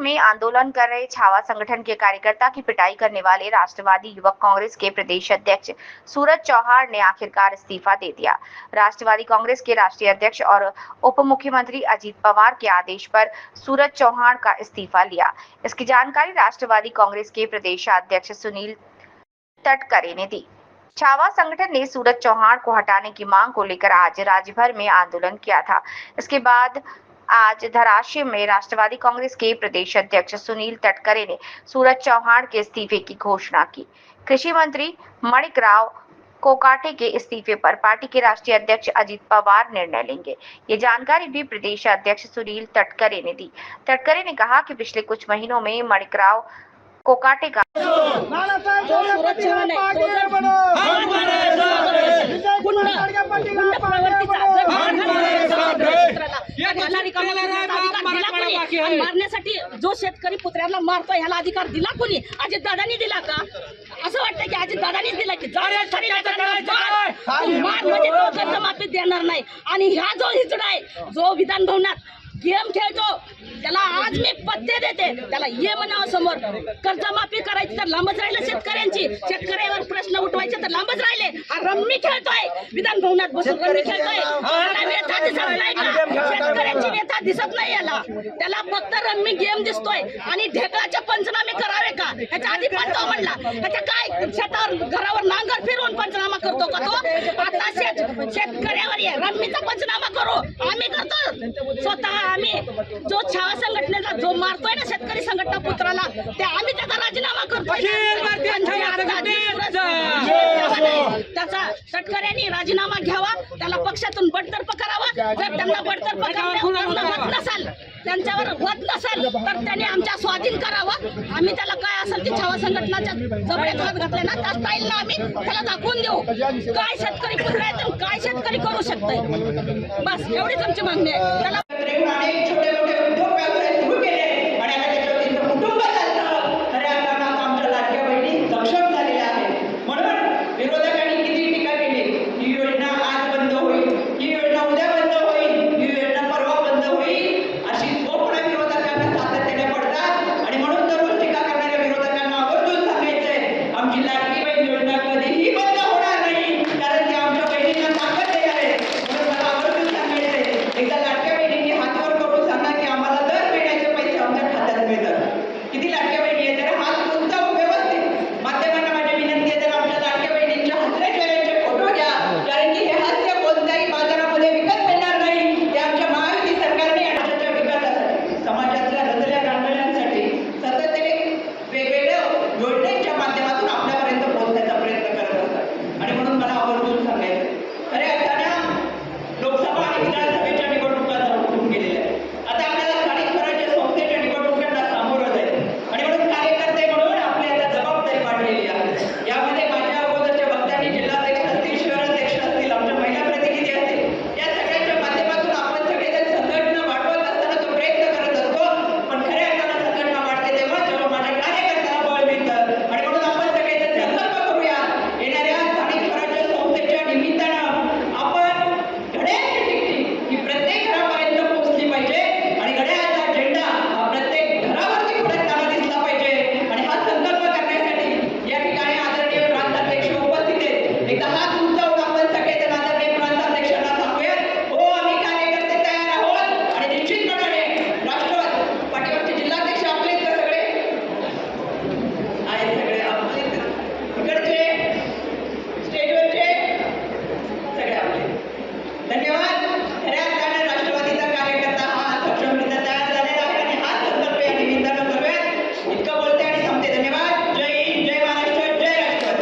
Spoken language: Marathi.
में आंदोलन कर रहे छावा संगठन के कार्यकर्ता की पिटाई करने वाले राष्ट्रवादी युवक कांग्रेस के प्रदेश अध्यक्ष सूरज चौहान ने आखिरकार इस्तीफा दे दिया। राष्ट्रवादी कांग्रेस के राष्ट्रीय अध्यक्ष और उप मुख्यमंत्री अजीत पवार के आदेश पर सूरज चौहान का इस्तीफा लिया। इसकी जानकारी राष्ट्रवादी कांग्रेस के प्रदेशाध्यक्ष सुनील तटकरे ने दी। छावा संगठन ने सूरज चौहान को हटाने की मांग को लेकर आज राज्य भर में आंदोलन किया था। इसके बाद आज धराशिव में राष्ट्रवादी कांग्रेस के प्रदेश अध्यक्ष सुनील तटकरे ने सूरज चौहान के इस्तीफे की घोषणा की। कृषि मंत्री माणिकराव कोकाटे के इस्तीफे पर पार्टी के राष्ट्रीय अध्यक्ष अजीत पवार निर्णय लेंगे। ये जानकारी भी प्रदेश अध्यक्ष सुनील तटकरे ने दी। तटकरे ने कहा कि पिछले कुछ महीनों में माणिकराव कोकाटे का मारण्यासाठी जो शेतकरी पुत्रांना मारतो ह्याला अधिकार दिला कोणी? अजित दादांनी दिला का? असं वाटतं की अजित दादांनीच दिला की मार म्हणजे तो कर्जमाफी देणार नाही। आणि ह्या जो हिजडा आहे जो विधान भवनात गेम खेळतो त्याला आज मी पत्ते देते, त्याला ये म्हणावं समोर। कर्जमाफी करायची तर लांबच राहिले शेतकऱ्यांची, शेतकऱ्यावर प्रश्न उठवायचे तर लांबच राहिले। हा रम्मी खेळतोय विधान भवनात बसून, रम्मी खेळतोय। त्याला व्यथा दिसत नाही का? शेतकऱ्यांची व्यथा दिसत नाही याला, त्याला फक्त रम्मी गेम दिसतोय। आणि ढेकळाचे पंचनामे करावे का? ह्याच्या आधी पण तो म्हणला ह्याच्या काय शेतावर घरावर नांगर फिरवून पंचनामा करतो का तो? आता शेतकऱ्यावर रम्मीचा पंचनामा करू आम्ही करतो स्वतः। आम्ही जो छावा संघटनेचा जो मारतोय ना शेतकरी संघटना पुत्राला, ते आम्ही त्याचा राजीनामा करतोय। त्याचा तटकऱ्यांनी राजीनामा घ्यावा, त्याला पक्षातून बडतर्फ करावा। जर त्यांना बडतर्फ होत नसेल, त्यांच्यावर होत नसेल तर त्यांनी आमच्या स्वाधीन करावं। आम्ही त्याला काय असेल ते छावा संघटनाच्या जबड्यात हात घातले ना त्या स्टाईलला आम्ही त्याला दाखवून देऊ काय शेतकरी पुत्र आहेत, काय शेतकरी करू शकतोय। बस एवढीच आमची मागणी आहे। त्याला